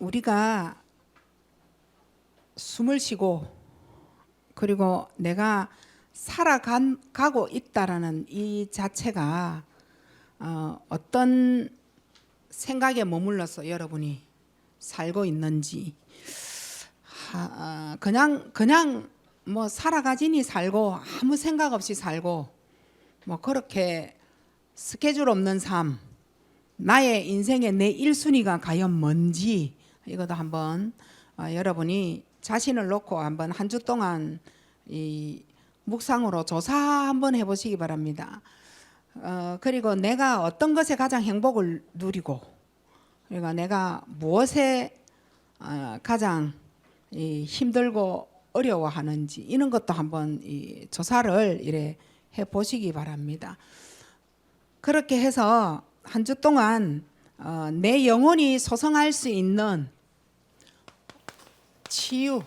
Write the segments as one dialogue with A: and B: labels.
A: 우리가 숨을 쉬고 그리고 내가 살아가고 있다라는 이 자체가 어떤 생각에 머물러서 여러분이 살고 있는지 그냥 뭐 살아가지니 살고 아무 생각 없이 살고 뭐 그렇게 스케줄 없는 삶, 나의 인생의 내 1순위가 과연 뭔지 이것도 한번 여러분이 자신을 놓고 한번 한 주 동안 이 묵상으로 조사 한번 해보시기 바랍니다. 그리고 내가 어떤 것에 가장 행복을 누리고, 그러니까 내가 무엇에 가장 힘들고 어려워하는지 이런 것도 한번 조사를 이래 해 보시기 바랍니다. 그렇게 해서 한 주 동안 내 영혼이 소성할 수 있는 치유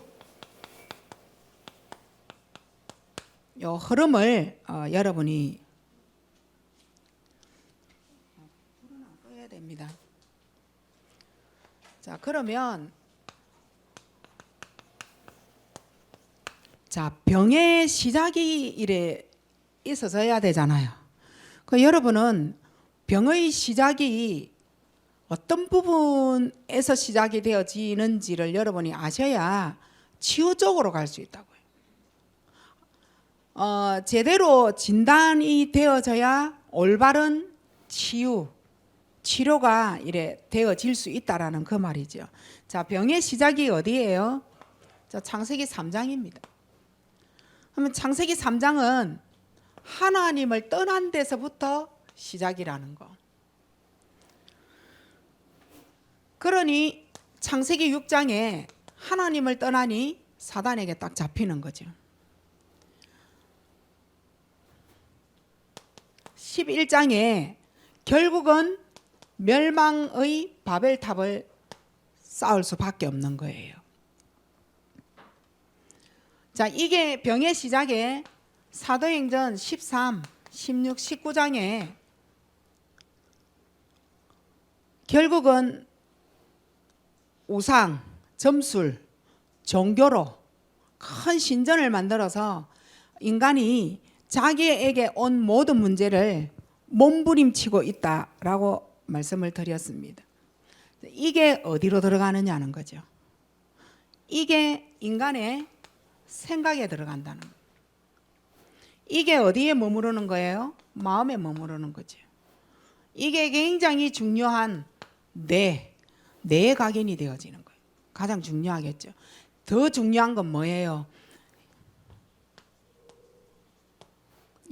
A: 요 흐름을 여러분이 꺼야 됩니다. 자, 그러면 병의 시작이 이래 있어서야 되잖아요. 그 여러분은 병의 시작이 어떤 부분에서 시작이 되어지는지를 여러분이 아셔야 치유 쪽으로 갈 수 있다고요. 제대로 진단이 되어져야 올바른 치료가 이래 되어질 수 있다라는 그 말이죠. 자, 병의 시작이 어디예요? 자, 창세기 3장입니다. 그러면 창세기 3장은 하나님을 떠난 데서부터 시작이라는 거. 그러니 창세기 6장에 하나님을 떠나니 사단에게 딱 잡히는 거죠. 11장에 결국은 멸망의 바벨탑을 쌓을 수밖에 없는 거예요. 자, 이게 병의 시작에 사도행전 13, 16, 19장에 결국은 우상, 점술, 종교로 큰 신전을 만들어서 인간이 자기에게 온 모든 문제를 몸부림치고 있다라고 말씀을 드렸습니다. 이게 어디로 들어가느냐는 거죠. 이게 인간의 생각에 들어간다는 거예요. 이게 어디에 머무르는 거예요? 마음에 머무르는 거죠. 이게 굉장히 중요한 뇌의 각인이 되어지는 거예요. 가장 중요하겠죠. 더 중요한 건 뭐예요?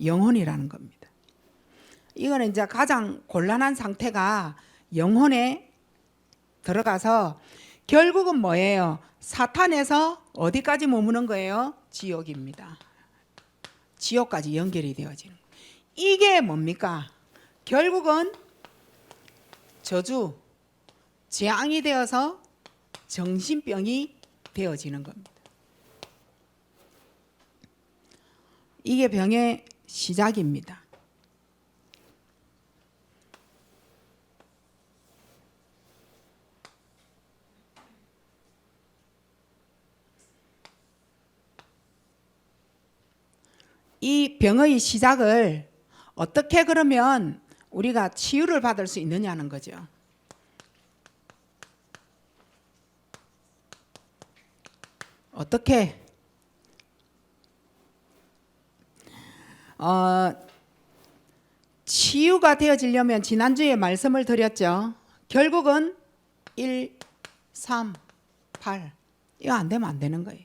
A: 영혼이라는 겁니다. 이거는 이제 가장 곤란한 상태가 영혼에 들어가서 결국은 뭐예요? 사탄에서 어디까지 머무는 거예요? 지옥입니다. 지옥까지 연결이 되어지는 거예요. 이게 뭡니까? 결국은 저주, 재앙이 되어서 정신병이 되어지는 겁니다. 이게 병의 시작입니다. 이 병의 시작을 어떻게 그러면 우리가 치유를 받을 수 있느냐는 거죠. 어떻게? 치유가 되어지려면 지난주에 말씀을 드렸죠. 결국은 1, 3, 8 이거 안 되면 안 되는 거예요.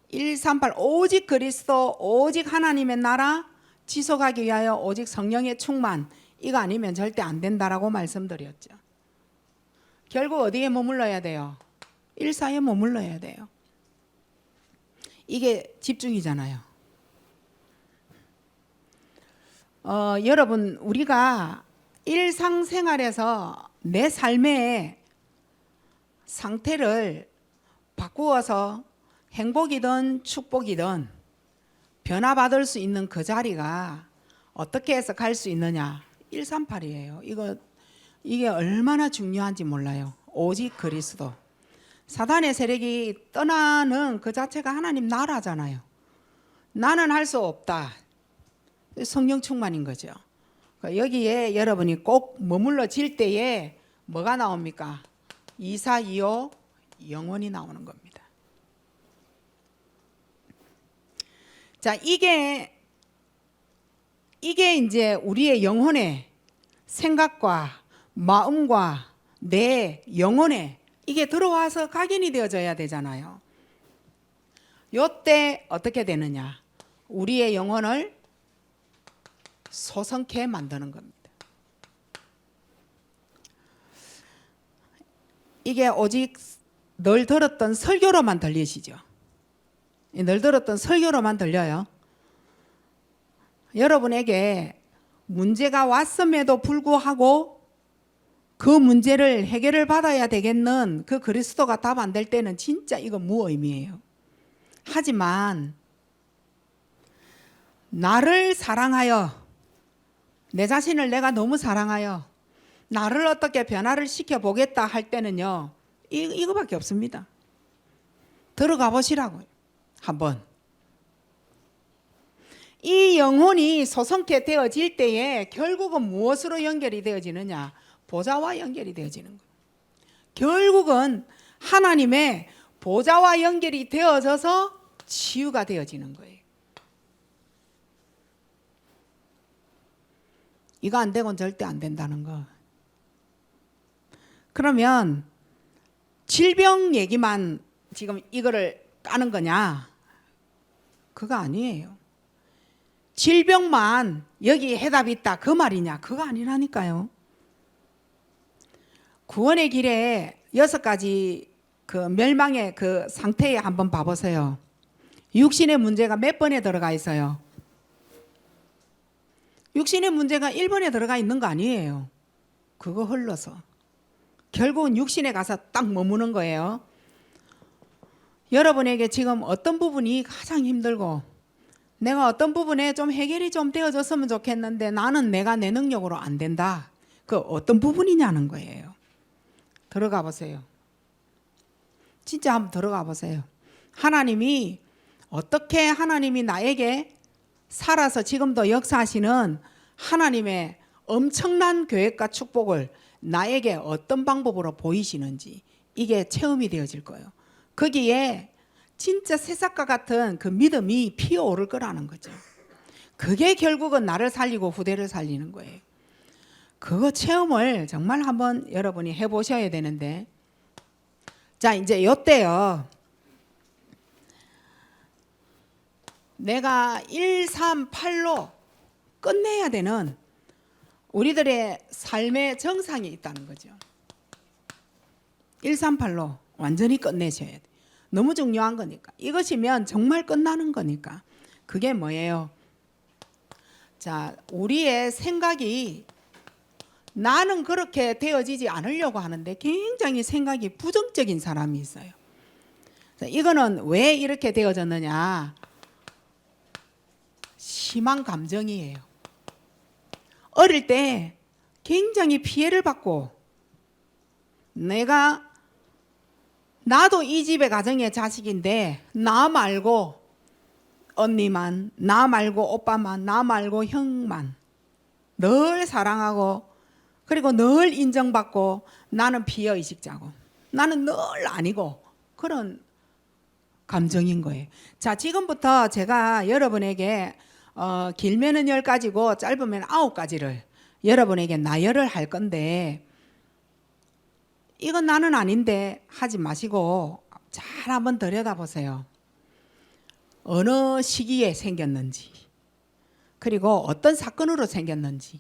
A: 1, 3, 8 오직 그리스도 오직 하나님의 나라 지속하기 위하여 오직 성령의 충만 이거 아니면 절대 안 된다라고 말씀드렸죠. 결국 어디에 머물러야 돼요? 1, 4에 머물러야 돼요. 이게 집중이잖아요. 여러분 우리가 일상생활에서 내 삶의 상태를 바꾸어서 행복이든 축복이든 변화받을 수 있는 그 자리가 어떻게 해서 갈 수 있느냐? 138이에요. 이게 얼마나 중요한지 몰라요. 오직 그리스도. 사단의 세력이 떠나는 그 자체가 하나님 나라잖아요. 나는 할 수 없다. 성령 충만인 거죠. 여기에 여러분이 꼭 머물러질 때에 뭐가 나옵니까? 이사이오 영원히 나오는 겁니다. 자, 이게 이제 우리의 영혼의 생각과 마음과 내 영혼에 이게 들어와서 각인이 되어져야 되잖아요. 요때 어떻게 되느냐? 우리의 영혼을 소성케 만드는 겁니다. 이게 오직 늘 들었던 설교로만 들리시죠? 늘 들었던 설교로만 들려요. 여러분에게 문제가 왔음에도 불구하고 그 문제를 해결을 받아야 되겠는 그 그리스도가 답 안 될 때는 진짜 이거 무의미해요. 하지만 나를 사랑하여, 내 자신을 내가 너무 사랑하여 나를 어떻게 변화를 시켜보겠다 할 때는요, 이거밖에 없습니다. 들어가 보시라고요. 한번. 이 영혼이 소성케 되어질 때에 결국은 무엇으로 연결이 되어지느냐? 보좌와 연결이 되어지는 거예요. 결국은 하나님의 보좌와 연결이 되어져서 치유가 되어지는 거예요. 이거 안 되고는 절대 안 된다는 거. 그러면 질병 얘기만 지금 이거를 까는 거냐? 그거 아니에요. 질병만 여기 해답이 있다 그 말이냐? 그거 아니라니까요. 구원의 길에 6가지 그 멸망의 그 상태에 한번 봐보세요. 육신의 문제가 몇 번에 들어가 있어요? 육신의 문제가 1번에 들어가 있는 거 아니에요. 그거 흘러서 결국은 육신에 가서 딱 머무는 거예요. 여러분에게 지금 어떤 부분이 가장 힘들고 내가 어떤 부분에 좀 해결이 좀 되어졌으면 좋겠는데 나는 내가 내 능력으로 안 된다. 그 어떤 부분이냐는 거예요. 들어가 보세요. 진짜 한번 들어가 보세요. 하나님이 어떻게 하나님이 나에게 살아서 지금도 역사하시는 하나님의 엄청난 계획과 축복을 나에게 어떤 방법으로 보이시는지 이게 체험이 되어질 거예요. 거기에 진짜 새싹과 같은 그 믿음이 피어오를 거라는 거죠. 그게 결국은 나를 살리고 후대를 살리는 거예요. 그거 체험을 정말 한번 여러분이 해보셔야 되는데, 자 이제 요때요. 내가 138로 끝내야 되는 우리들의 삶의 정상이 있다는 거죠. 138로 완전히 끝내셔야 돼요. 너무 중요한 거니까. 이것이면 정말 끝나는 거니까. 그게 뭐예요? 자, 우리의 생각이 나는 그렇게 되어지지 않으려고 하는데 굉장히 생각이 부정적인 사람이 있어요. 이거는 왜 이렇게 되어졌느냐? 심한 감정이에요. 어릴 때 굉장히 피해를 받고 나도 이 집의 가정의 자식인데 나 말고 언니만, 나 말고 오빠만, 나 말고 형만 늘 사랑하고 그리고 늘 인정받고 나는 피해의식자고 나는 늘 아니고 그런 감정인 거예요. 자, 지금부터 제가 여러분에게 길면은 10가지고 짧으면 9가지를 여러분에게 나열을 할 건데 이건 나는 아닌데 하지 마시고 잘 한번 들여다보세요. 어느 시기에 생겼는지 그리고 어떤 사건으로 생겼는지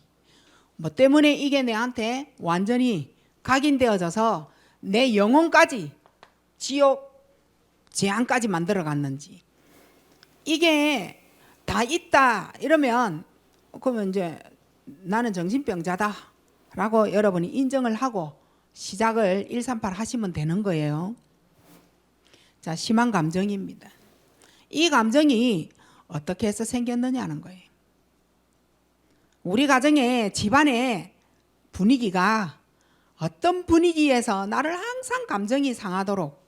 A: 뭐 때문에 이게 내한테 완전히 각인되어져서 내 영혼까지 지옥 재앙까지 만들어 갔는지 이게 다 있다 이러면 그러면 이제 나는 정신병자다 라고 여러분이 인정을 하고 시작을 138 하시면 되는 거예요. 자, 심한 감정입니다. 이 감정이 어떻게 해서 생겼느냐는 거예요. 우리 가정의 집안의 분위기가 어떤 분위기에서 나를 항상 감정이 상하도록,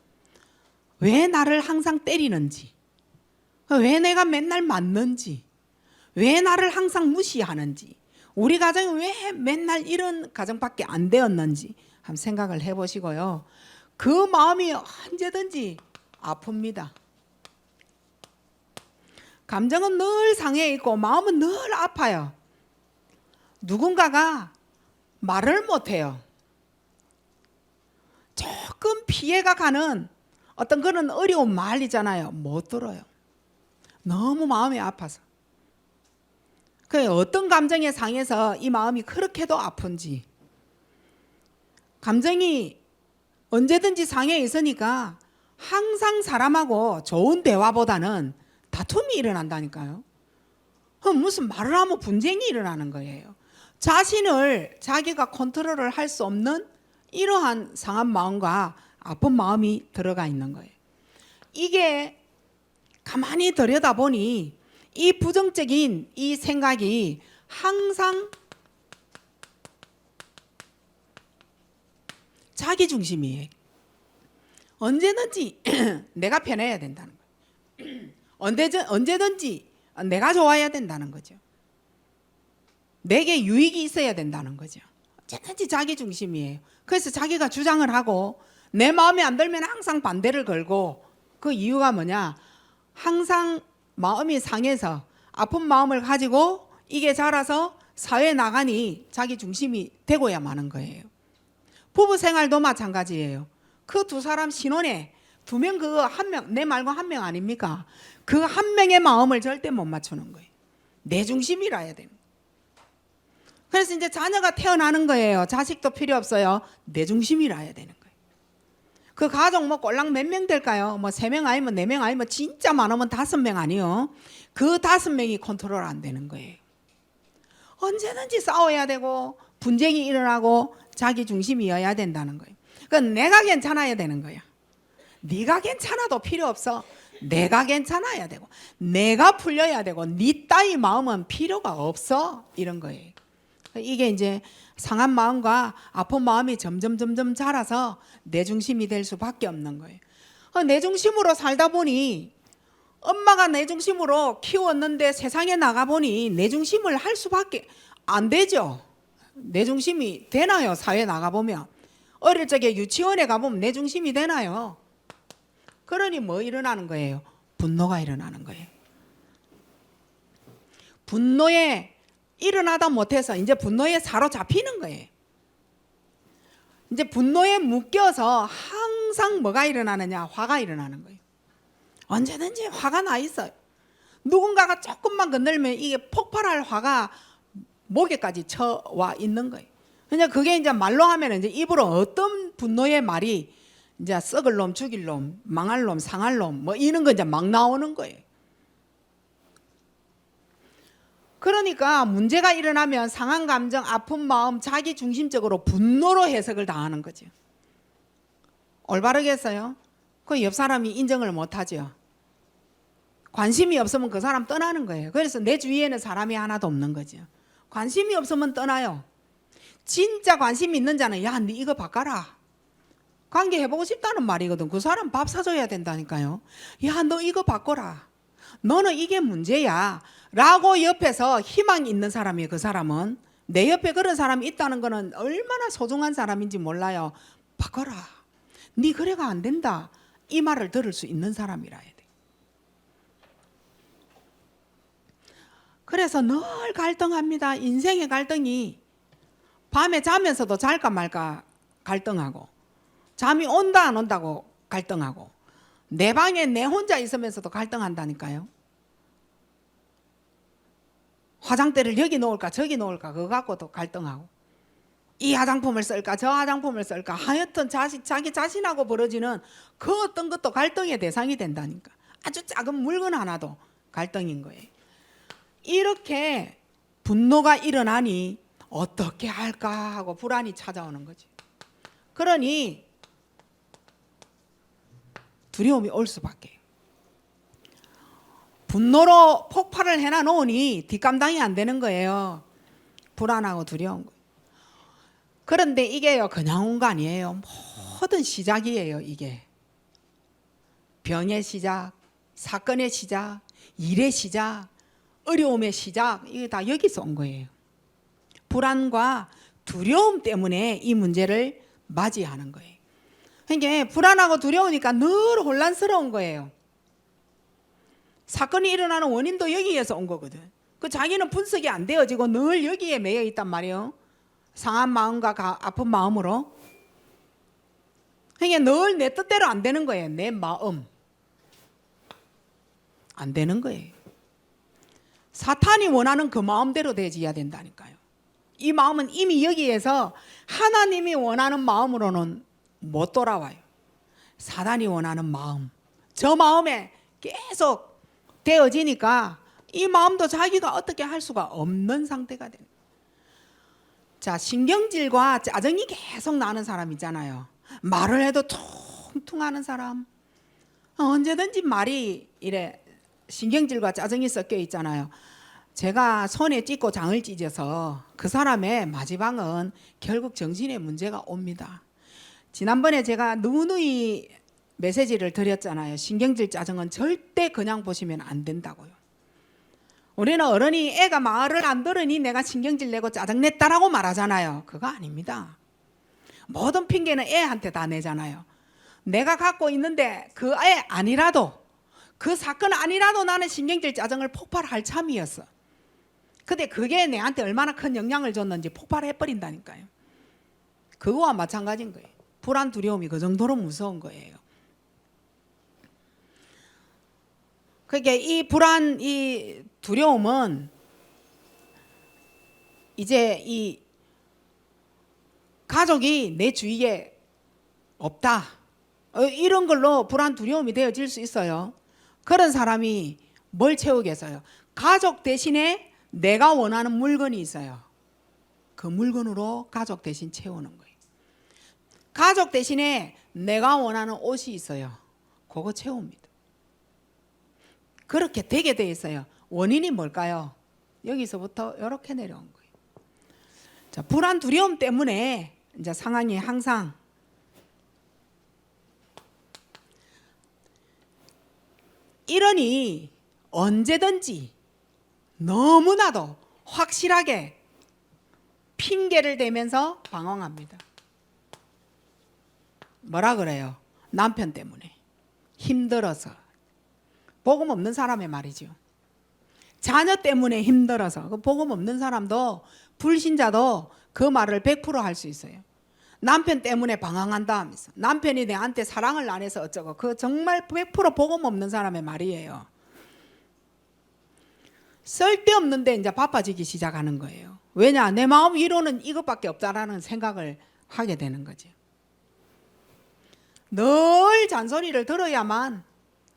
A: 왜 나를 항상 때리는지, 왜 내가 맨날 맞는지, 왜 나를 항상 무시하는지, 우리 가정이 왜 맨날 이런 가정밖에 안 되었는지 한번 생각을 해보시고요. 그 마음이 언제든지 아픕니다. 감정은 늘 상해 있고 마음은 늘 아파요. 누군가가 말을 못해요. 조금 피해가 가는 어떤 그런 어려운 말이잖아요. 못 들어요. 너무 마음이 아파서. 그 어떤 감정에 상해서 이 마음이 그렇게도 아픈지. 감정이 언제든지 상해 있으니까 항상 사람하고 좋은 대화보다는 다툼이 일어난다니까요. 무슨 말을 하면 분쟁이 일어나는 거예요. 자신을 자기가 컨트롤을 할 수 없는 이러한 상한 마음과 아픈 마음이 들어가 있는 거예요. 이게 가만히 들여다보니 이 부정적인 이 생각이 항상 자기 중심이에요. 언제든지 내가 편해야 된다는 거예요. 언제든지 내가 좋아야 된다는 거죠. 내게 유익이 있어야 된다는 거죠. 언제든지 자기 중심이에요. 그래서 자기가 주장을 하고 내 마음에 안 들면 항상 반대를 걸고, 그 이유가 뭐냐? 항상 마음이 상해서 아픈 마음을 가지고 이게 자라서 사회에 나가니 자기 중심이 되고야 마는 거예요. 부부 생활도 마찬가지예요. 그 두 사람 신혼에 두 명, 그 한 명, 내 말고 한 명 아닙니까? 그 한 명의 마음을 절대 못 맞추는 거예요. 내 중심이라 해야 되는 거예요. 그래서 이제 자녀가 태어나는 거예요. 자식도 필요 없어요. 내 중심이라 해야 되는 거예요. 그 가족 뭐 꼴랑 몇 명 될까요? 뭐 3명 아니면 4명 아니면 진짜 많으면 5명 아니요. 그 5명이 컨트롤 안 되는 거예요. 언제든지 싸워야 되고 분쟁이 일어나고 자기 중심이어야 된다는 거예요. 그러니까 내가 괜찮아야 되는 거야. 네가 괜찮아도 필요 없어. 내가 괜찮아야 되고 내가 풀려야 되고 네 따위 마음은 필요가 없어. 이런 거예요. 이게 이제 상한 마음과 아픈 마음이 점점 자라서 내 중심이 될 수밖에 없는 거예요. 내 중심으로 살다 보니, 엄마가 내 중심으로 키웠는데 세상에 나가보니 내 중심을 할 수밖에 안 되죠. 내 중심이 되나요? 사회에 나가보면. 어릴 적에 유치원에 가보면 내 중심이 되나요? 그러니 뭐 일어나는 거예요? 분노가 일어나는 거예요. 분노에 일어나다 못해서 이제 분노에 사로잡히는 거예요. 이제 분노에 묶여서 항상 뭐가 일어나느냐? 화가 일어나는 거예요. 언제든지 화가 나 있어요. 누군가가 조금만 건들면 이게 폭발할 화가 목에까지 쳐와 있는 거예요. 그냥 그게 이제 말로 하면 이제 입으로 어떤 분노의 말이 이제 썩을 놈, 죽일 놈, 망할 놈, 상할 놈 뭐 이런 거 이제 막 나오는 거예요. 그러니까 문제가 일어나면 상한 감정, 아픈 마음, 자기 중심적으로 분노로 해석을 당하는 거죠. 올바르겠어요? 그 옆 사람이 인정을 못 하죠. 관심이 없으면 그 사람 떠나는 거예요. 그래서 내 주위에는 사람이 하나도 없는 거죠. 관심이 없으면 떠나요. 진짜 관심 있는 자는 야, 네 이거 바꿔라. 관계 해보고 싶다는 말이거든. 그 사람 밥 사줘야 된다니까요. 야, 너 이거 바꿔라. 너는 이게 문제야. 라고 옆에서 희망이 있는 사람이에요. 그 사람은. 내 옆에 그런 사람이 있다는 거는 얼마나 소중한 사람인지 몰라요. 바꿔라. 네 그래가 안 된다. 이 말을 들을 수 있는 사람이라 해야 돼. 그래서 늘 갈등합니다. 인생의 갈등이 밤에 자면서도 잘까 말까 갈등하고, 잠이 온다 안 온다고 갈등하고, 내 방에 내 혼자 있으면서도 갈등한다니까요. 화장대를 여기 놓을까 저기 놓을까 그거 갖고도 갈등하고, 이 화장품을 쓸까 저 화장품을 쓸까, 하여튼 자기 자신하고 벌어지는 그 어떤 것도 갈등의 대상이 된다니까. 아주 작은 물건 하나도 갈등인 거예요. 이렇게 분노가 일어나니 어떻게 할까 하고 불안이 찾아오는 거지. 그러니 두려움이 올 수밖에. 분노로 폭발을 해놔 놓으니 뒷감당이 안 되는 거예요. 불안하고 두려운 거예요. 그런데 이게요 그냥 온 거 아니에요. 모든 시작이에요. 이게 병의 시작, 사건의 시작, 일의 시작, 어려움의 시작, 이게 다 여기서 온 거예요. 불안과 두려움 때문에 이 문제를 맞이하는 거예요. 그러니까 불안하고 두려우니까 늘 혼란스러운 거예요. 사건이 일어나는 원인도 여기에서 온 거거든. 그 자기는 분석이 안 되어지고 늘 여기에 매여 있단 말이에요. 상한 마음과 아픈 마음으로. 그러니까 늘 내 뜻대로 안 되는 거예요. 내 마음 안 되는 거예요. 사탄이 원하는 그 마음대로 되어야 된다니까요. 이 마음은 이미 여기에서 하나님이 원하는 마음으로는 못 돌아와요. 사탄이 원하는 마음, 저 마음에 계속 되어지니까 이 마음도 자기가 어떻게 할 수가 없는 상태가 되는 거예요. 자, 신경질과 짜증이 계속 나는 사람 있잖아요. 말을 해도 퉁퉁하는 사람, 언제든지 말이 이래 신경질과 짜증이 섞여 있잖아요. 제가 손에 찢고 장을 찢어서 그 사람의 마지막은 결국 정신에 문제가 옵니다. 지난번에 제가 누누이 메시지를 드렸잖아요. 신경질 짜증은 절대 그냥 보시면 안 된다고요. 우리는 어른이 애가 말을 안 들으니 내가 신경질 내고 짜증 냈다라고 말하잖아요. 그거 아닙니다. 모든 핑계는 애한테 다 내잖아요. 내가 갖고 있는데 그 애 아니라도, 그 사건 아니라도 나는 신경질 짜증을 폭발할 참이었어. 근데 그게 내한테 얼마나 큰 영향을 줬는지 폭발해버린다니까요. 그거와 마찬가지인 거예요. 불안, 두려움이 그 정도로 무서운 거예요. 그러니까 이 불안, 이 두려움은 이제 이 가족이 내 주위에 없다, 이런 걸로 불안, 두려움이 되어질 수 있어요. 그런 사람이 뭘 채우겠어요? 가족 대신에 내가 원하는 물건이 있어요. 그 물건으로 가족 대신 채우는 거예요. 가족 대신에 내가 원하는 옷이 있어요. 그거 채웁니다. 그렇게 되게 돼 있어요. 원인이 뭘까요? 여기서부터 이렇게 내려온 거예요. 자, 불안, 두려움 때문에 이제 상황이 항상 이러니 언제든지 너무나도 확실하게 핑계를 대면서 방황합니다. 뭐라 그래요? 남편 때문에 힘들어서. 복음 없는 사람의 말이죠. 자녀 때문에 힘들어서. 그 복음 없는 사람도, 불신자도 그 말을 100% 할 수 있어요. 남편 때문에 방황한다 하면서, 남편이 내한테 사랑을 안 해서 어쩌고. 그거 정말 100% 복음 없는 사람의 말이에요. 쓸데없는데 이제 바빠지기 시작하는 거예요. 왜냐? 내 마음 위로는 이것밖에 없다라는 생각을 하게 되는 거죠. 늘 잔소리를 들어야만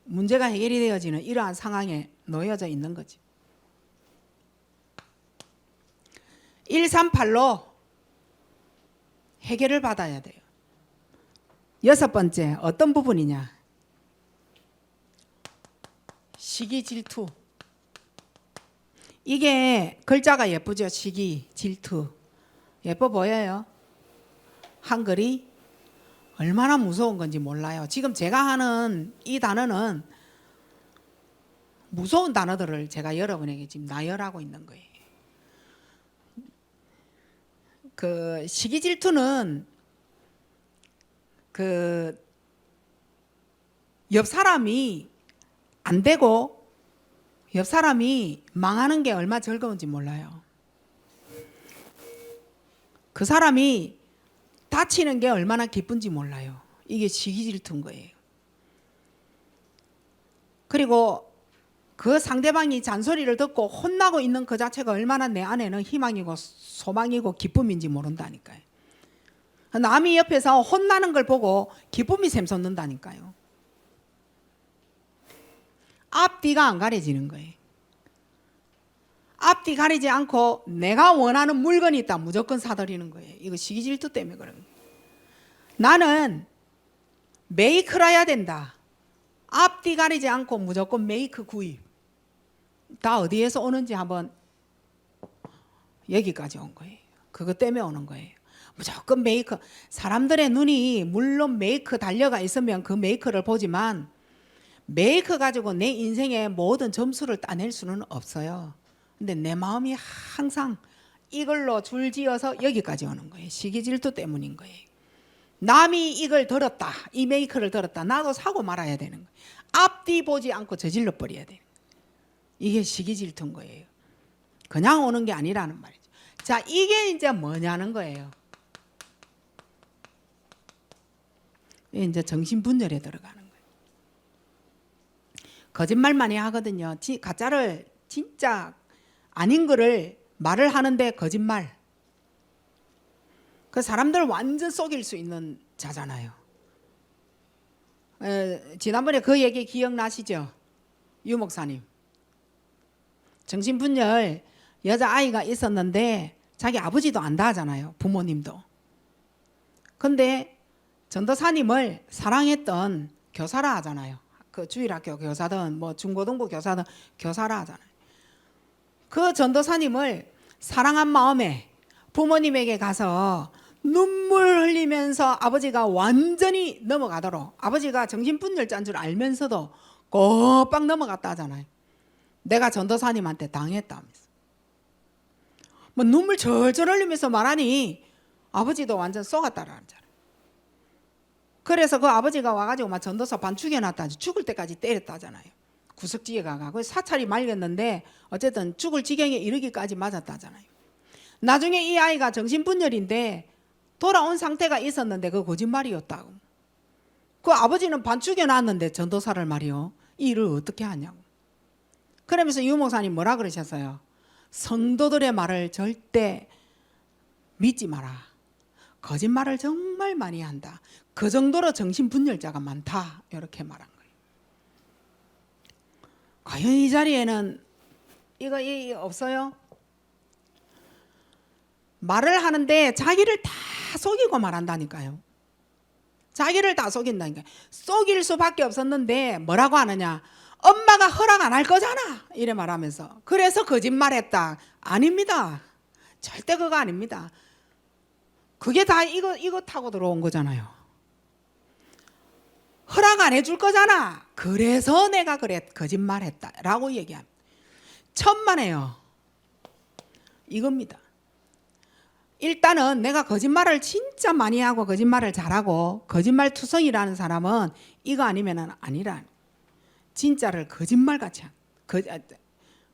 A: 문제가 해결이 되어지는 이러한 상황에 놓여져 있는 거죠. 138로 해결을 받아야 돼요. 6번째, 어떤 부분이냐? 시기, 질투. 이게 글자가 예쁘죠? 시기, 질투. 예뻐 보여요? 한글이 얼마나 무서운 건지 몰라요. 지금 제가 하는 이 단어는 무서운 단어들을 제가 여러분에게 지금 나열하고 있는 거예요. 그 시기, 질투는 그 옆 사람이 안 되고 옆 사람이 망하는 게 얼마나 즐거운지 몰라요. 그 사람이 다치는 게 얼마나 기쁜지 몰라요. 이게 시기, 질투인 거예요. 그리고 그 상대방이 잔소리를 듣고 혼나고 있는 그 자체가 얼마나 내 안에는 희망이고 소망이고 기쁨인지 모른다니까요. 남이 옆에서 혼나는 걸 보고 기쁨이 샘솟는다니까요. 앞뒤가 안 가려지는 거예요. 앞뒤 가리지 않고 내가 원하는 물건이 있다 무조건 사들이는 거예요. 이거 시기, 질투 때문에 그런 거예요. 나는 메이크를 해야 된다. 앞뒤 가리지 않고 무조건 메이크 구입. 다 어디에서 오는지 한번 여기까지 온 거예요. 그것 때문에 오는 거예요. 무조건 메이커. 사람들의 눈이 물론 메이커 달려가 있으면 그 메이커를 보지만 메이커 가지고 내 인생의 모든 점수를 따낼 수는 없어요. 근데 내 마음이 항상 이걸로 줄지어서 여기까지 오는 거예요. 시기 질투 때문인 거예요. 남이 이걸 들었다, 이 메이커를 들었다, 나도 사고 말아야 되는 거예요. 앞뒤 보지 않고 저질러 버려야 돼요. 이게 시기 질투인 거예요. 그냥 오는 게 아니라는 말이죠. 자, 이게 이제 뭐냐는 거예요. 이제 정신분열에 들어가는 거예요. 거짓말 많이 하거든요. 가짜를 진짜 아닌 거를 말을 하는데 거짓말. 그 사람들 완전 속일 수 있는 자잖아요. 지난번에 그 얘기 기억나시죠? 유 목사님. 정신분열 여자아이가 있었는데 자기 아버지도 안다 하잖아요. 부모님도. 근데 전도사님을 사랑했던 교사라 하잖아요. 그 주일학교 교사든 뭐 중고등부 교사든 교사라 하잖아요. 그 전도사님을 사랑한 마음에 부모님에게 가서 눈물 흘리면서 아버지가 완전히 넘어가도록, 아버지가 정신분열자인 줄 알면서도 꼬박 넘어갔다 하잖아요. 내가 전도사님한테 당했다면서. 뭐 눈물 절절 흘리면서 말하니 아버지도 완전 쏘갔다라는 잖아요. 그래서 그 아버지가 와가지고 막 전도사 반 죽여놨다, 죽을 때까지 때렸다잖아요. 구석지에 가고 사찰이 맑았는데 어쨌든 죽을 지경에 이르기까지 맞았다잖아요. 나중에 이 아이가 정신분열인데 돌아온 상태가 있었는데 그 거짓말이었다고. 그 아버지는 반 죽여놨는데 전도사를 말이요, 이 일을 어떻게 하냐고. 그러면서 유 목사님 뭐라 그러셨어요? 성도들의 말을 절대 믿지 마라. 거짓말을 정말 많이 한다. 그 정도로 정신분열자가 많다. 이렇게 말한 거예요. 과연 이 자리에는 이거 없어요? 말을 하는데 자기를 다 속이고 말한다니까요. 자기를 다 속인다니까요. 속일 수밖에 없었는데 뭐라고 하느냐? 엄마가 허락 안 할 거잖아. 이래 말하면서. 그래서 거짓말했다. 아닙니다. 절대 그거 아닙니다. 그게 다 이거 타고 들어온 거잖아요. 허락 안 해줄 거잖아. 그래서 내가 그래 거짓말했다 라고 얘기합니다. 천만에요. 이겁니다. 일단은 내가 거짓말을 진짜 많이 하고 거짓말을 잘하고 거짓말 투성이라는 사람은 이거 아니면은 아니라. 진짜를 거짓말같이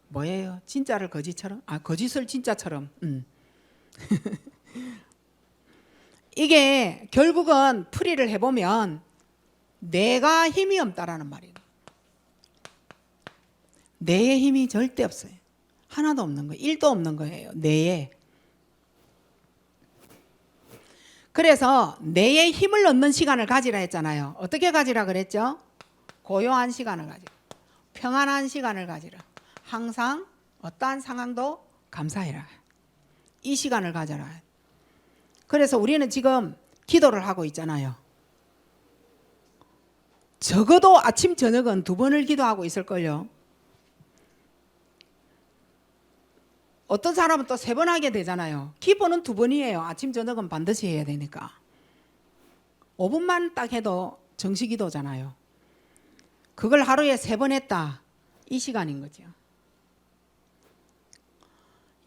A: 뭐예요? 진짜를 거짓처럼? 거짓을 진짜처럼. 이게 결국은 풀이를 해보면 내가 힘이 없다라는 말이에요. 내의 힘이 절대 없어요. 하나도 없는 거예요. 1도 없는 거예요. 내에. 그래서 내의 힘을 얻는 시간을 가지라 했잖아요. 어떻게 가지라 그랬죠? 고요한 시간을 가지라. 평안한 시간을 가지라. 항상 어떠한 상황도 감사해라. 이 시간을 가져라. 그래서 우리는 지금 기도를 하고 있잖아요. 적어도 아침 저녁은 2번을 기도하고 있을걸요. 어떤 사람은 또 3번 하게 되잖아요. 기본은 2번이에요. 아침 저녁은 반드시 해야 되니까. 5분만 딱 해도 정시기도잖아요. 그걸 하루에 3번 했다. 이 시간인 거죠.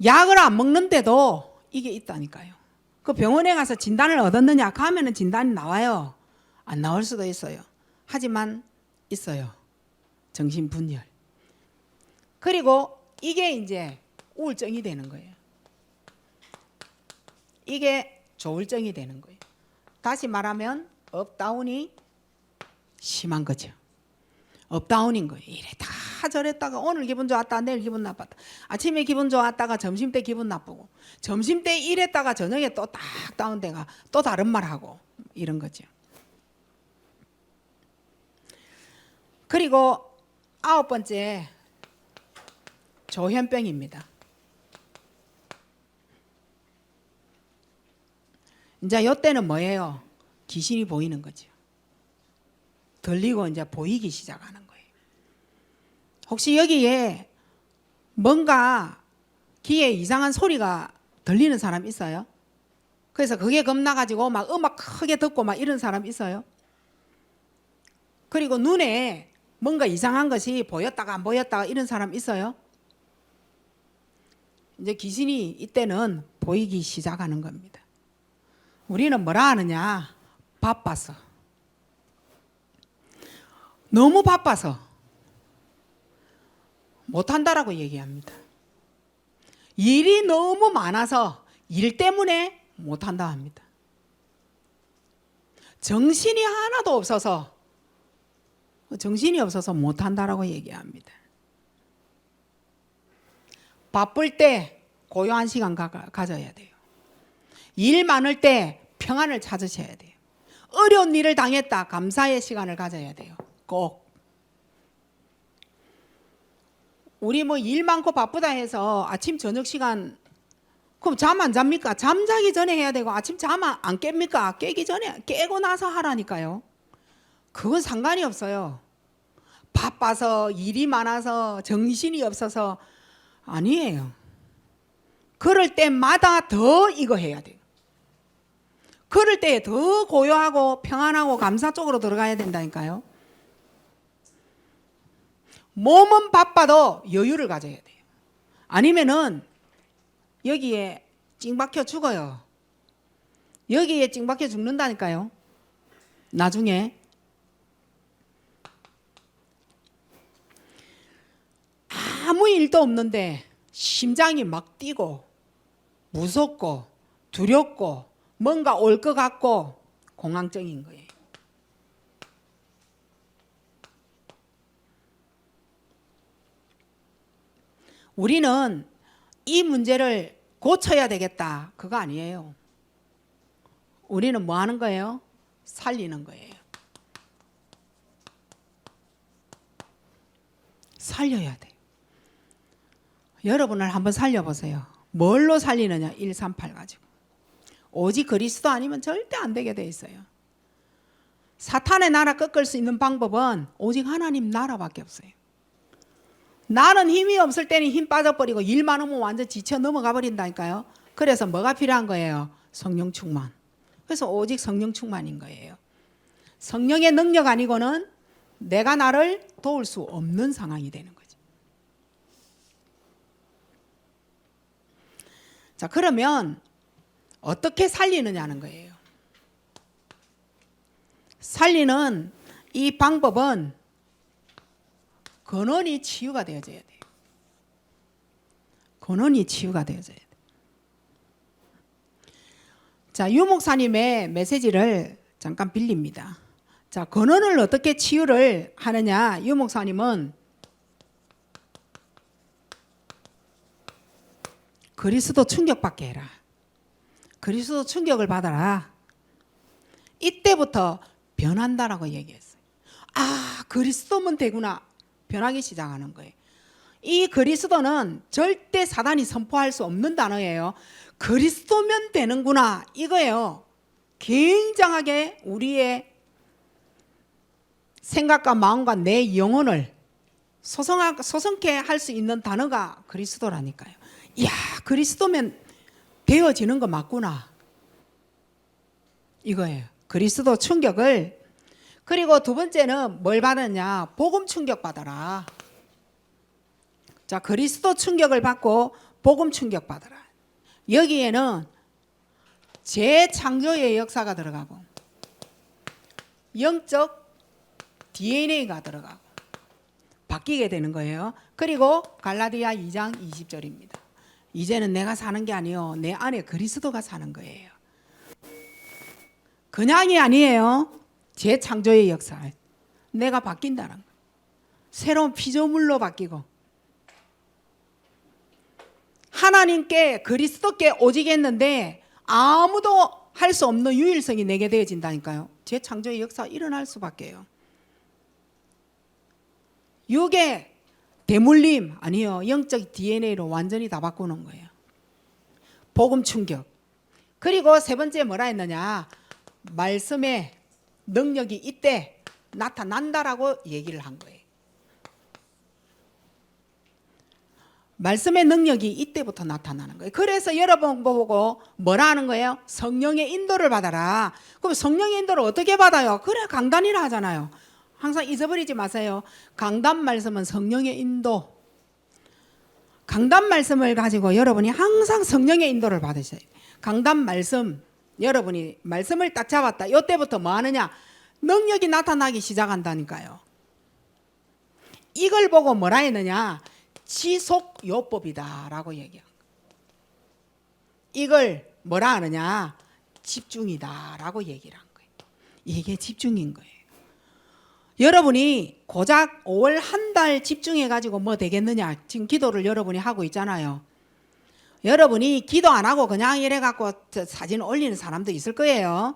A: 약을 안 먹는데도 이게 있다니까요. 그 병원에 가서 진단을 얻었느냐 가면은 진단이 나와요. 안 나올 수도 있어요. 하지만 있어요. 정신분열. 그리고 이게 이제 우울증이 되는 거예요. 이게 조울증이 되는 거예요. 다시 말하면 업다운이 심한 거죠. 업다운인 거예요. 이랬다 저랬다가 오늘 기분 좋았다 내일 기분 나빴다. 아침에 기분 좋았다가 점심때 기분 나쁘고 점심때 이랬다가 저녁에 또 딱 다운돼가 또 다른 말하고 이런 거죠. 그리고 9번째 조현병입니다. 이제 이때는 뭐예요? 귀신이 보이는 거죠. 들리고 이제 보이기 시작하는 거예요. 혹시 여기에 뭔가 귀에 이상한 소리가 들리는 사람 있어요? 그래서 그게 겁나가지고 막 음악 크게 듣고 막 이런 사람 있어요. 그리고 눈에 뭔가 이상한 것이 보였다가 안 보였다가 이런 사람 있어요. 이제 귀신이 이때는 보이기 시작하는 겁니다. 우리는 뭐라 하느냐? 바빠서. 너무 바빠서 못한다라고 얘기합니다. 일이 너무 많아서 일 때문에 못한다 합니다. 정신이 하나도 없어서 못한다라고 얘기합니다. 바쁠 때 고요한 시간 가져야 돼요. 일 많을 때 평안을 찾으셔야 돼요. 어려운 일을 당했다 감사의 시간을 가져야 돼요. 꼭. 우리 뭐 일 많고 바쁘다 해서 아침 저녁 시간 그럼 잠 안 잡니까? 잠자기 전에 해야 되고 아침 잠 안 깹니까? 깨기 전에 깨고 나서 하라니까요. 그건 상관이 없어요. 바빠서 일이 많아서 정신이 없어서 아니에요. 그럴 때마다 더 이거 해야 돼요. 그럴 때 더 고요하고 평안하고 감사 쪽으로 들어가야 된다니까요. 몸은 바빠도 여유를 가져야 돼요. 아니면은 여기에 찡박혀 죽어요. 여기에 찡박혀 죽는다니까요. 나중에 아무 일도 없는데 심장이 막 뛰고 무섭고 두렵고 뭔가 올 것 같고 공황증인 거예요. 우리는 이 문제를 고쳐야 되겠다 그거 아니에요. 우리는 뭐 하는 거예요? 살리는 거예요. 살려야 돼요. 여러분을 한번 살려보세요. 뭘로 살리느냐? 138 가지고. 오직 그리스도 아니면 절대 안 되게 돼 있어요. 사탄의 나라 꺾을 수 있는 방법은 오직 하나님 나라밖에 없어요. 나는 힘이 없을 때는 힘 빠져버리고 일 많으면 완전 지쳐 넘어가 버린다니까요. 그래서 뭐가 필요한 거예요? 성령 충만. 그래서 오직 성령 충만인 거예요. 성령의 능력 아니고는 내가 나를 도울 수 없는 상황이 되는 거죠. 자, 그러면 어떻게 살리느냐는 거예요. 살리는 이 방법은 근원이 치유가 되어져야 돼요. 근원이 치유가 되어져야 돼요. 자, 유 목사님의 메시지를 잠깐 빌립니다. 자, 근원을 어떻게 치유를 하느냐? 유 목사님은 그리스도 충격받게 해라. 그리스도 충격을 받아라. 이때부터 변한다라고 얘기했어요. 아, 그리스도면 되구나. 변하기 시작하는 거예요. 이 그리스도는 절대 사단이 선포할 수 없는 단어예요. 그리스도면 되는구나 이거예요. 굉장하게 우리의 생각과 마음과 내 영혼을 소성케 할 수 있는 단어가 그리스도라니까요. 이야, 그리스도면 되어지는 거 맞구나 이거예요. 그리스도 충격을. 그리고 두 번째는 뭘 받았냐? 복음 충격 받아라. 자, 그리스도 충격을 받고 복음 충격 받아라. 여기에는 재창조의 역사가 들어가고 영적 DNA가 들어가고 바뀌게 되는 거예요. 그리고 갈라디아 2장 20절입니다. 이제는 내가 사는 게 아니요 내 안에 그리스도가 사는 거예요. 그냥이 아니에요. 재창조의 역사. 내가 바뀐다는 거예요. 새로운 피조물로 바뀌고 하나님께 그리스도께 오직 했는데 아무도 할 수 없는 유일성이 내게 되어진다니까요. 재창조의 역사 일어날 수밖에요. 이게 대물림 아니요 영적 DNA로 완전히 다 바꾸는 거예요. 복음 충격. 그리고 세 번째 뭐라 했느냐? 말씀의 능력이 이때 나타난다라고 얘기를 한 거예요. 말씀의 능력이 이때부터 나타나는 거예요. 그래서 여러분 보고 뭐라 하는 거예요? 성령의 인도를 받아라. 그럼 성령의 인도를 어떻게 받아요? 그래 강단이라 하잖아요. 항상 잊어버리지 마세요. 강단 말씀은 성령의 인도. 강단 말씀을 가지고 여러분이 항상 성령의 인도를 받으셔야 돼요. 강단 말씀, 여러분이 말씀을 딱 잡았다. 이때부터 뭐 하느냐? 능력이 나타나기 시작한다니까요. 이걸 보고 뭐라 했느냐? 지속요법이다 라고 얘기한 거예요. 이걸 뭐라 하느냐? 집중이다 라고 얘기를 한 거예요. 이게 집중인 거예요. 여러분이 고작 5월 한 달 집중해 가지고 뭐 되겠느냐? 지금 기도를 여러분이 하고 있잖아요. 여러분이 기도 안 하고 그냥 이래 갖고 사진 올리는 사람도 있을 거예요.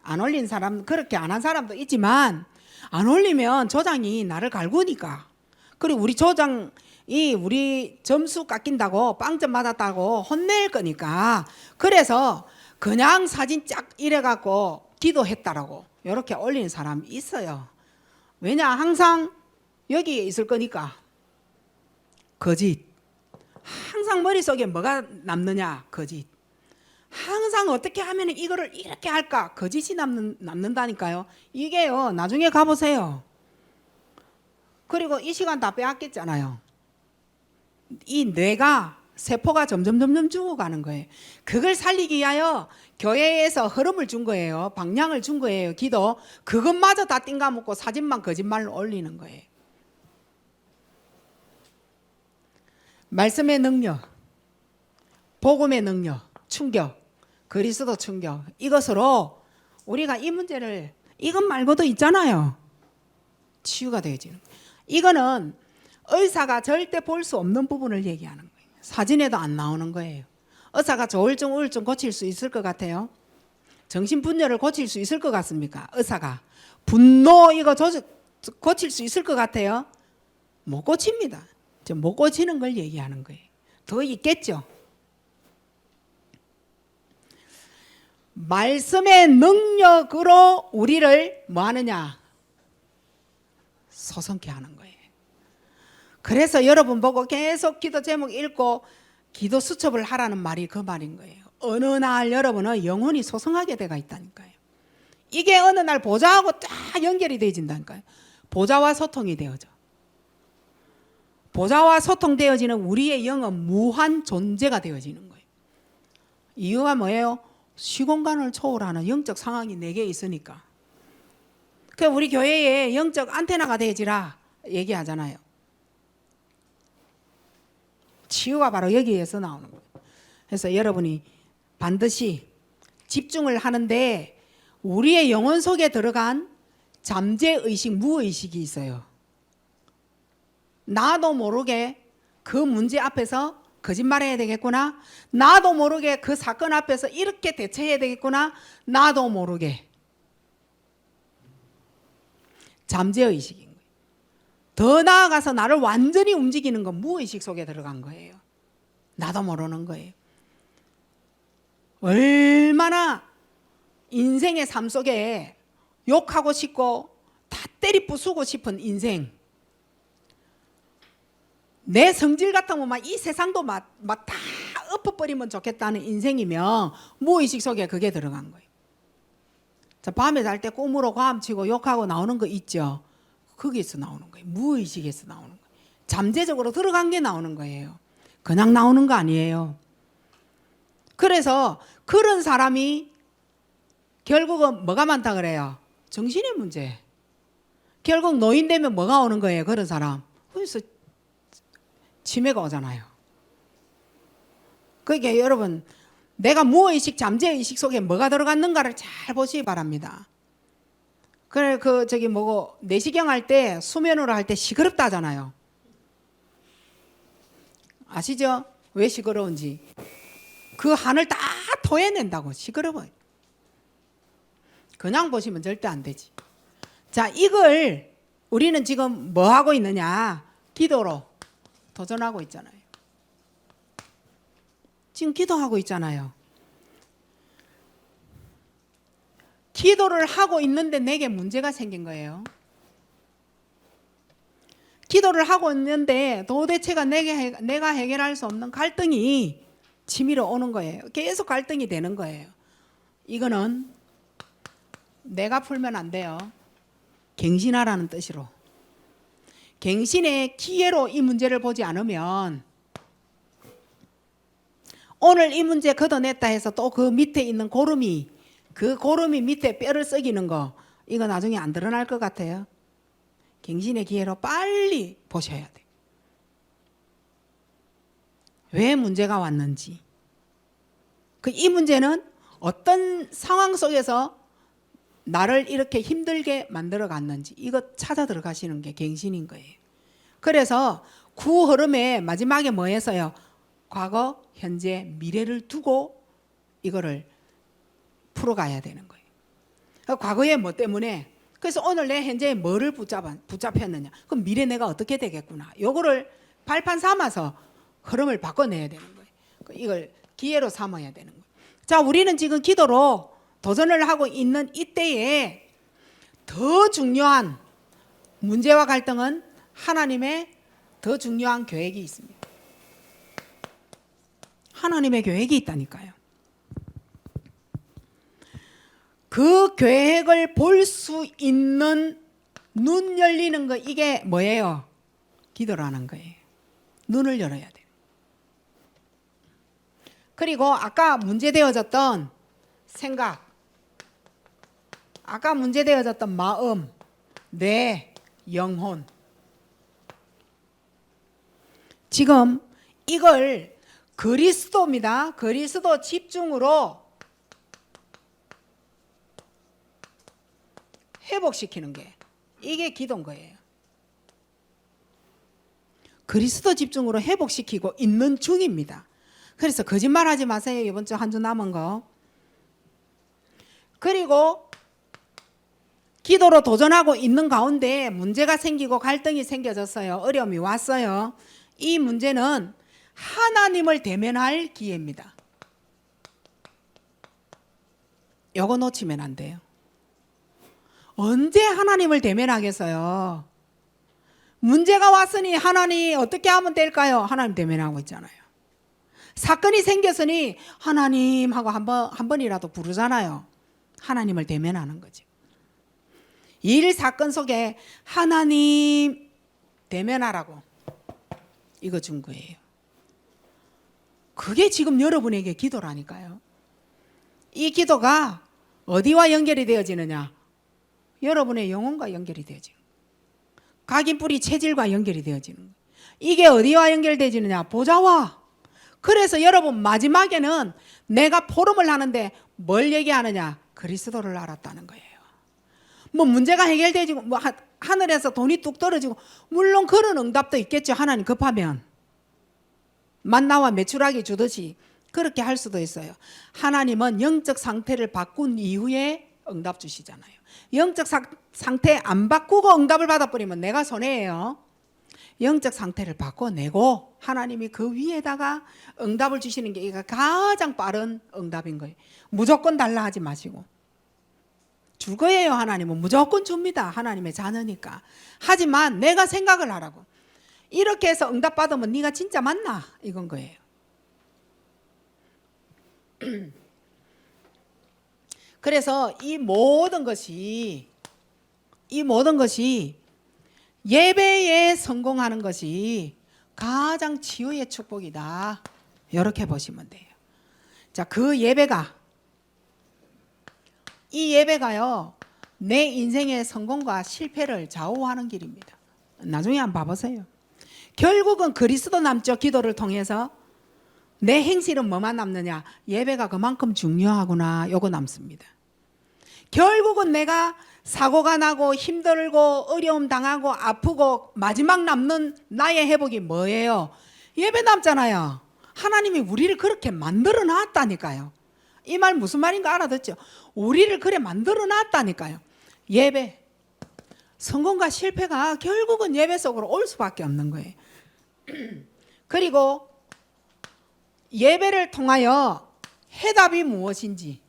A: 안 올린 사람, 그렇게 안 한 사람도 있지만 안 올리면 조장이 나를 갈구니까. 그리고 우리 조장이 우리 점수 깎인다고 빵점 받았다고 혼낼 거니까. 그래서 그냥 사진 쫙 이래 갖고 기도했다라고 이렇게 올리는 사람이 있어요. 왜냐? 항상 여기에 있을 거니까. 거짓. 항상 머릿속에 뭐가 남느냐? 거짓. 항상 어떻게 하면 이거를 이렇게 할까? 거짓이 남는다니까요. 이게요, 나중에 가보세요. 그리고 이 시간 다 빼앗겼잖아요. 이 뇌가, 세포가 점점 죽어가는 거예요. 그걸 살리기 위하여 교회에서 흐름을 준 거예요. 방향을 준 거예요. 기도. 그것마저 다 띵가먹고 사진만 거짓말로 올리는 거예요. 말씀의 능력, 복음의 능력, 충격, 그리스도 충격, 이것으로 우리가 이 문제를, 이것 말고도 있잖아요. 치유가 되어지는 거예요. 이거는 의사가 절대 볼 수 없는 부분을 얘기하는 거예요. 사진에도 안 나오는 거예요. 의사가 조울증, 우울증 고칠 수 있을 것 같아요? 정신분열을 고칠 수 있을 것 같습니까? 의사가 분노 이거 고칠 수 있을 것 같아요? 못 고칩니다. 못 고치는 걸 얘기하는 거예요. 더 있겠죠. 말씀의 능력으로 우리를 뭐 하느냐? 소성케 하는 거예요. 그래서 여러분 보고 계속 기도 제목 읽고 기도 수첩을 하라는 말이 그 말인 거예요. 어느 날 여러분은 영혼이 소성하게 돼가 있다니까요. 이게 어느 날 보좌하고 딱 연결이 되어진다니까요. 보좌와 소통이 되어져. 보좌와 소통되어지는 우리의 영은 무한 존재가 되어지는 거예요. 이유가 뭐예요? 시공간을 초월하는 영적 상황이 내게 있으니까. 그 우리 교회에 영적 안테나가 되어지라 얘기하잖아요. 치유가 바로 여기에서 나오는 거예요. 그래서 여러분이 반드시 집중을 하는데 우리의 영혼 속에 들어간 잠재의식, 무의식이 있어요. 나도 모르게 그 문제 앞에서 거짓말해야 되겠구나. 나도 모르게 그 사건 앞에서 이렇게 대처해야 되겠구나. 나도 모르게. 잠재의식인 거예요. 더 나아가서 나를 완전히 움직이는 건 무의식 속에 들어간 거예요. 나도 모르는 거예요. 얼마나 인생의 삶 속에 욕하고 싶고 다 때리 부수고 싶은 인생. 내 성질 같으면 막 이 세상도 막 다 엎어버리면 좋겠다는 인생이면 무의식 속에 그게 들어간 거예요. 자, 밤에 잘 때 꿈으로 과음치고 욕하고 나오는 거 있죠. 거기에서 나오는 거예요. 무의식에서 나오는 거예요. 잠재적으로 들어간 게 나오는 거예요. 그냥 나오는 거 아니에요. 그래서 그런 사람이 결국은 뭐가 많다 그래요? 정신의 문제. 결국 노인 되면 뭐가 오는 거예요? 그런 사람. 그래서 치매가 오잖아요. 그러니까 여러분, 내가 무의식, 잠재의식 속에 뭐가 들어갔는가를 잘 보시기 바랍니다. 그래, 내시경 할 때, 수면으로 할 때 시끄럽다 하잖아요. 아시죠? 왜 시끄러운지. 그 한을 다 토해낸다고 시끄러워요. 그냥 보시면 절대 안 되지. 자, 이걸 우리는 지금 뭐 하고 있느냐? 기도로 도전하고 있잖아요. 지금 기도하고 있잖아요. 기도를 하고 있는데 내게 문제가 생긴 거예요. 기도를 하고 있는데 도대체가 내가 해결할 수 없는 갈등이 치밀어 오는 거예요. 계속 갈등이 되는 거예요. 이거는 내가 풀면 안 돼요. 갱신하라는 뜻으로. 갱신의 기회로 이 문제를 보지 않으면 오늘 이 문제 걷어냈다 해서 또 그 밑에 있는 고름이, 그 고름이 밑에 뼈를 썩이는 거, 이거 나중에 안 드러날 것 같아요. 갱신의 기회로 빨리 보셔야 돼요. 왜 문제가 왔는지, 이 문제는 어떤 상황 속에서 나를 이렇게 힘들게 만들어 갔는지 이거 찾아 들어가시는 게 갱신인 거예요. 그래서 구 흐름의 마지막에 뭐 했어요? 과거, 현재, 미래를 두고 이거를 풀어가야 되는 거예요. 과거에 뭐 때문에, 그래서 오늘 내 현재에 뭐를 붙잡혔느냐, 그럼 미래 내가 어떻게 되겠구나, 요거를 발판 삼아서 흐름을 바꿔내야 되는 거예요. 이걸 기회로 삼아야 되는 거예요. 자, 우리는 지금 기도로 도전을 하고 있는 이때에 더 중요한 문제와 갈등은 하나님의 더 중요한 계획이 있습니다. 하나님의 계획이 있다니까요. 그 계획을 볼 수 있는 눈 열리는 거, 이게 뭐예요? 기도라는 거예요. 눈을 열어야 돼요. 그리고 아까 문제되어졌던 생각, 아까 문제되어졌던 마음, 뇌, 영혼, 지금 이걸 그리스도입니다. 그리스도 집중으로 회복시키는 게, 이게 기도인 거예요. 그리스도 집중으로 회복시키고 있는 중입니다. 그래서 거짓말하지 마세요. 이번 주 한 주 남은 거. 그리고 기도로 도전하고 있는 가운데 문제가 생기고 갈등이 생겨졌어요. 어려움이 왔어요. 이 문제는 하나님을 대면할 기회입니다. 이거 놓치면 안 돼요. 언제 하나님을 대면하겠어요? 문제가 왔으니 하나님 어떻게 하면 될까요? 하나님 대면하고 있잖아요. 사건이 생겼으니 하나님 하고 한 번이라도 부르잖아요. 하나님을 대면하는 거죠. 일 사건 속에 하나님 대면하라고 이거 준 거예요. 그게 지금 여러분에게 기도라니까요. 이 기도가 어디와 연결이 되어지느냐? 여러분의 영혼과 연결이 되어지는 거예요. 각인뿌리 체질과 연결이 되어지는 거예요. 이게 어디와 연결되어지느냐? 보좌와. 그래서 여러분 마지막에는 내가 포럼을 하는데 뭘 얘기하느냐? 그리스도를 알았다는 거예요. 뭐 문제가 해결되지고 뭐 하늘에서 돈이 뚝 떨어지고, 물론 그런 응답도 있겠죠. 하나님 급하면 만나와 메추라기 주듯이 그렇게 할 수도 있어요. 하나님은 영적 상태를 바꾼 이후에 응답 주시잖아요. 영적 상태 안 바꾸고 응답을 받아버리면 내가 손해예요. 영적 상태를 바꿔내고 하나님이 그 위에다가 응답을 주시는 게 이거 가장 빠른 응답인 거예요. 무조건 달라 하지 마시고. 줄 거예요. 하나님은 무조건 줍니다. 하나님의 자녀니까. 하지만 내가 생각을 하라고. 이렇게 해서 응답 받으면 네가 진짜 맞나? 이건 거예요. 그래서 이 모든 것이 예배에 성공하는 것이 가장 치유의 축복이다. 이렇게 보시면 돼요. 자, 이 예배가요, 내 인생의 성공과 실패를 좌우하는 길입니다. 나중에 한번 봐보세요. 결국은 그리스도 남죠. 기도를 통해서 내 행실은 뭐만 남느냐? 예배가 그만큼 중요하구나. 요거 남습니다. 결국은 내가 사고가 나고 힘들고 어려움 당하고 아프고 마지막 남는 나의 회복이 뭐예요? 예배 남잖아요. 하나님이 우리를 그렇게 만들어 놨다니까요. 이 말 무슨 말인가 알아듣죠? 우리를 그래 만들어 놨다니까요. 예배, 성공과 실패가 결국은 예배 속으로 올 수밖에 없는 거예요. 그리고 예배를 통하여 해답이 무엇인지,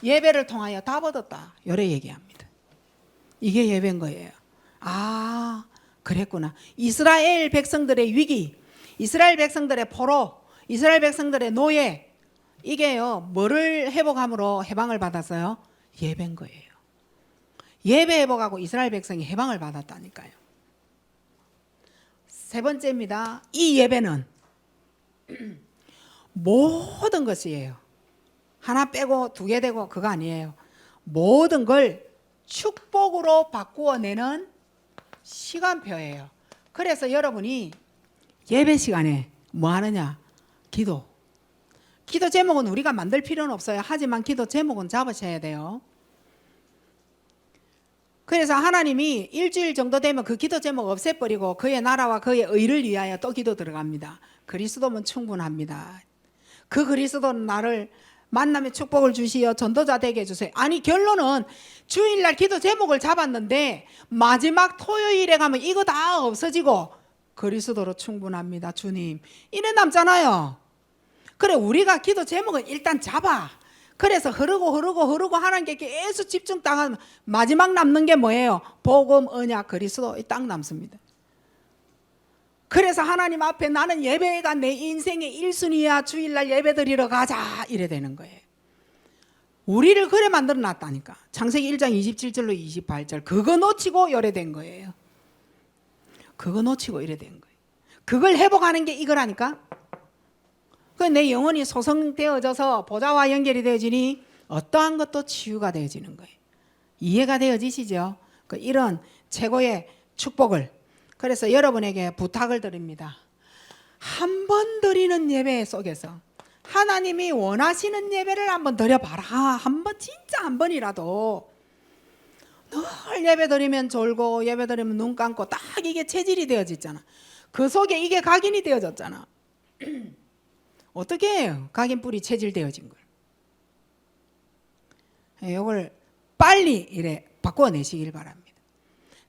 A: 예배를 통하여 답 얻었다, 이래 얘기합니다. 이게 예배인 거예요. 아, 그랬구나. 이스라엘 백성들의 위기, 이스라엘 백성들의 포로, 이스라엘 백성들의 노예, 이게요 뭐를 회복함으로 해방을 받았어요? 예배인 거예요. 예배 회복하고 이스라엘 백성이 해방을 받았다니까요. 세 번째입니다. 이 예배는 모든 것이에요. 하나 빼고 두 개 되고 그거 아니에요. 모든 걸 축복으로 바꾸어내는 시간표예요. 그래서 여러분이 예배 시간에 뭐 하느냐? 기도. 기도 제목은 우리가 만들 필요는 없어요. 하지만 기도 제목은 잡으셔야 돼요. 그래서 하나님이 일주일 정도 되면 그 기도 제목 없애버리고 그의 나라와 그의 의를 위하여 또 기도 들어갑니다. 그리스도면 충분합니다. 그 그리스도는 나를 만남의 축복을 주시어 전도자 되게 해주세요. 아니 결론은 주일날 기도 제목을 잡았는데 마지막 토요일에 가면 이거 다 없어지고 그리스도로 충분합니다. 주님 이래 남잖아요. 그래 우리가 기도 제목은 일단 잡아. 그래서 흐르고 하나님께 계속 집중 딱 하면 마지막 남는 게 뭐예요? 복음, 언약, 그리스도 딱 남습니다. 그래서 하나님 앞에 나는 예배가 내 인생의 1순위야. 주일날 예배 드리러 가자 이래 되는 거예요. 우리를 그래 만들어 놨다니까. 창세기 1장 27절로 28절 그거 놓치고 요래된 거예요. 그거 놓치고 이래 된 거예요. 그걸 회복하는 게 이거라니까. 그 내 영혼이 소성되어져서 보좌와 연결이 되어지니 어떠한 것도 치유가 되어지는 거예요. 이해가 되어지시죠? 이런 최고의 축복을 그래서 여러분에게 부탁을 드립니다. 한 번 드리는 예배 속에서 하나님이 원하시는 예배를 한번 드려봐라. 한 번 진짜 한 번이라도 늘 예배 드리면 졸고 예배 드리면 눈 감고 딱 이게 체질이 되어졌잖아. 그 속에 이게 각인이 되어졌잖아. 어떻게 해요? 각인뿔이 체질되어진 걸. 이걸 빨리 이래 바꿔내시길 바랍니다.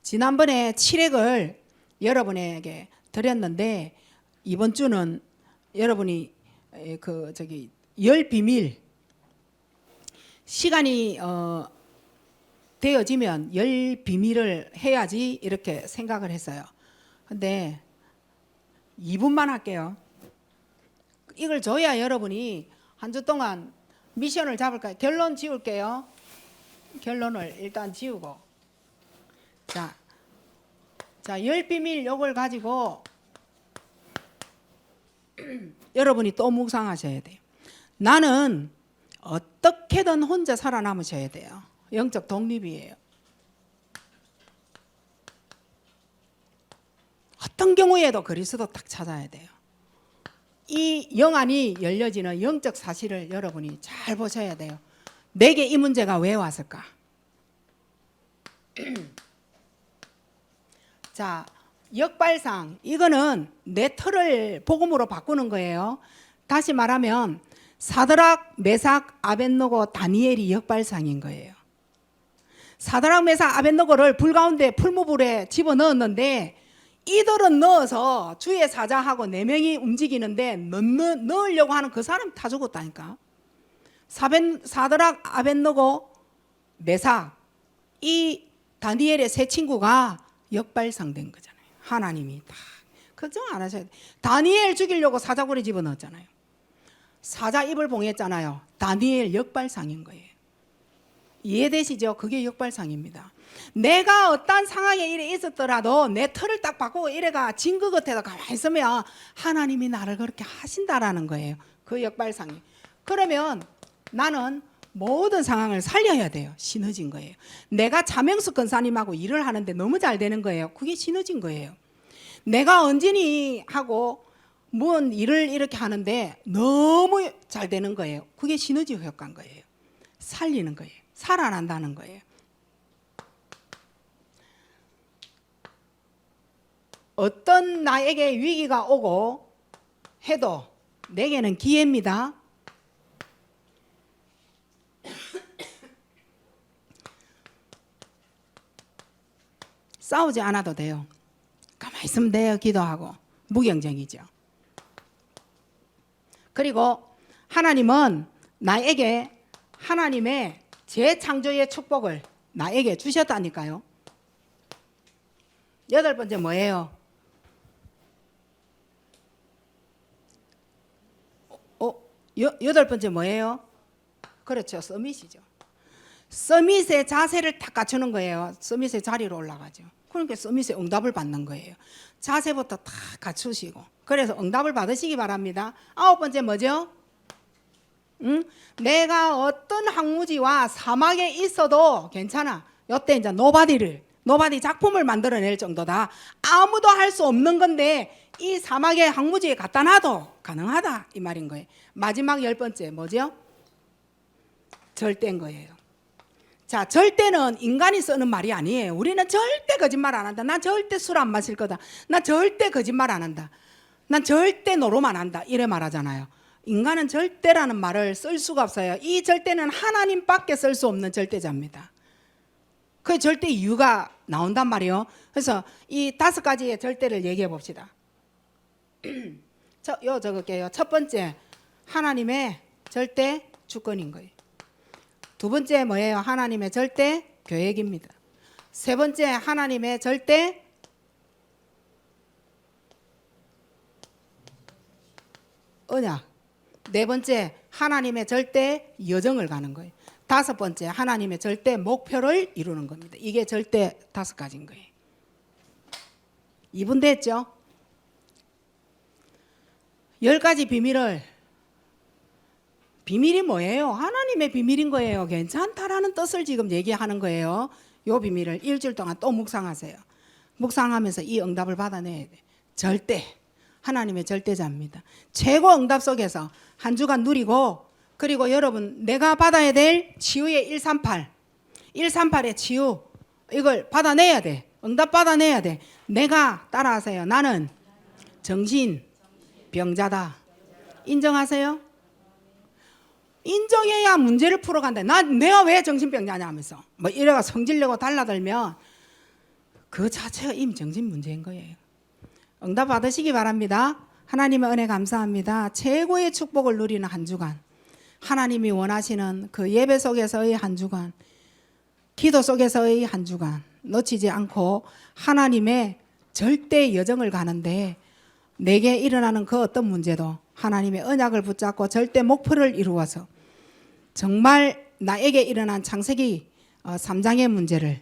A: 지난번에 7핵을 여러분에게 드렸는데 이번 주는 여러분이 열 비밀 시간이 되어지면 열 비밀을 해야지 이렇게 생각을 했어요. 근데 2분만 할게요. 이걸 줘야 여러분이 한 주 동안 미션을 잡을까요? 결론 지울게요. 결론을 일단 지우고 자, 열 비밀 요걸 가지고 여러분이 또 묵상하셔야 돼요. 나는 어떻게든 혼자 살아남으셔야 돼요. 영적 독립이에요. 어떤 경우에도 그리스도 딱 찾아야 돼요. 이 영안이 열려지는 영적 사실을 여러분이 잘 보셔야 돼요. 내게 이 문제가 왜 왔을까? 자, 역발상 이거는 내 틀을 복음으로 바꾸는 거예요. 다시 말하면 사드락, 메삭, 아벳노고, 다니엘이 역발상인 거예요. 사드락, 메삭, 아벳노고를 불 가운데 풀무불에 집어넣었는데 이들은 넣어서 주의 사자하고 4명이 움직이는데 넣으려고 하는 그 사람 다 죽었다니까. 사드락, 아벳노고, 메삭 이 다니엘의 세 친구가 역발상된 거잖아요. 하나님이 다 걱정 안 하셔야 돼요. 다니엘 죽이려고 사자굴에 집어넣었잖아요. 사자 입을 봉했잖아요. 다니엘 역발상인 거예요. 이해되시죠? 그게 역발상입니다. 내가 어떤 상황에 이래 있었더라도 내 틀을 딱 바꾸고 이래가 증거 겉에서 가만히 있으면 하나님이 나를 그렇게 하신다라는 거예요. 그 역발상이. 그러면 나는 모든 상황을 살려야 돼요. 시너진 거예요. 내가 차명숙 권사님하고 일을 하는데 너무 잘 되는 거예요. 그게 시너진 거예요. 내가 언진이 하고 뭔 일을 이렇게 하는데 너무 잘 되는 거예요. 그게 시너지 효과인 거예요. 살리는 거예요. 살아난다는 거예요. 어떤 나에게 위기가 오고 해도 내게는 기회입니다. 싸우지 않아도 돼요. 가만히 있으면 돼요. 기도하고. 무경쟁이죠. 그리고 하나님은 나에게 하나님의 재창조의 축복을 나에게 주셨다니까요.
B: 여덟 번째 뭐예요? 여덟 번째 뭐예요? 그렇죠. 서밋이죠. 서밋의 자세를 딱 갖추는 거예요. 서밋의 자리로 올라가죠. 그러니까 서밋의 응답을 받는 거예요. 자세부터 딱 갖추시고. 그래서 응답을 받으시기 바랍니다. 아홉 번째 뭐죠? 내가 어떤 황무지와 사막에 있어도 괜찮아. 요때 이제 노바디 작품을 만들어낼 정도다. 아무도 할 수 없는 건데 이 사막의 황무지에 갖다 놔도 가능하다 이 말인 거예요. 마지막 열 번째 뭐죠? 절대인 거예요. 자, 절대는 인간이 쓰는 말이 아니에요. 우리는 절대 거짓말 안 한다. 난 절대 술 안 마실 거다. 난 절대 거짓말 안 한다. 난 절대 노름 안 한다. 이래 말하잖아요. 인간은 절대라는 말을 쓸 수가 없어요. 이 절대는 하나님밖에 쓸 수 없는 절대자입니다. 그 절대 이유가 나온단 말이에요. 그래서 이 다섯 가지의 절대를 얘기해 봅시다. 적을게요. 첫 번째, 하나님의 절대 주권인 거예요. 두 번째 뭐예요? 하나님의 절대 계획입니다. 세 번째, 하나님의 절대 언약. 네 번째, 하나님의 절대 여정을 가는 거예요. 다섯 번째, 하나님의 절대 목표를 이루는 겁니다. 이게 절대 다섯 가지인 거예요. 이분됐죠? 10가지 비밀이 뭐예요? 하나님의 비밀인 거예요. 괜찮다라는 뜻을 지금 얘기하는 거예요. 이 비밀을 일주일 동안 또 묵상하세요. 묵상하면서 이 응답을 받아내야 돼. 절대, 하나님의 절대자입니다. 최고 응답 속에서 한 주간 누리고, 그리고 여러분 내가 받아야 될 치유의 138의 치유, 이걸 받아내야 돼. 응답 받아내야 돼. 내가 따라하세요. 나는 정신병자다. 인정하세요? 인정해야 문제를 풀어간다. 내가 왜 정신병자냐 하면서 뭐 이래가 성질내고 달라들면 그 자체가 이미 정신 문제인 거예요. 응답 받으시기 바랍니다. 하나님의 은혜 감사합니다. 최고의 축복을 누리는 한 주간, 하나님이 원하시는 그 예배 속에서의 한 주간, 기도 속에서의 한 주간 놓치지 않고 하나님의 절대 여정을 가는데 내게 일어나는 그 어떤 문제도 하나님의 언약을 붙잡고 절대 목표를 이루어서 정말 나에게 일어난 창세기 3장의 문제를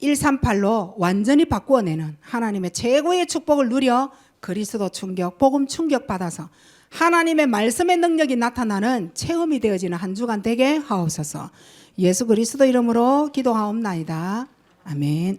B: 138로 완전히 바꾸어내는 하나님의 최고의 축복을 누려 그리스도 충격, 복음 충격 받아서 하나님의 말씀의 능력이 나타나는 체험이 되어지는 한 주간 되게 하옵소서. 예수 그리스도 이름으로 기도하옵나이다. 아멘.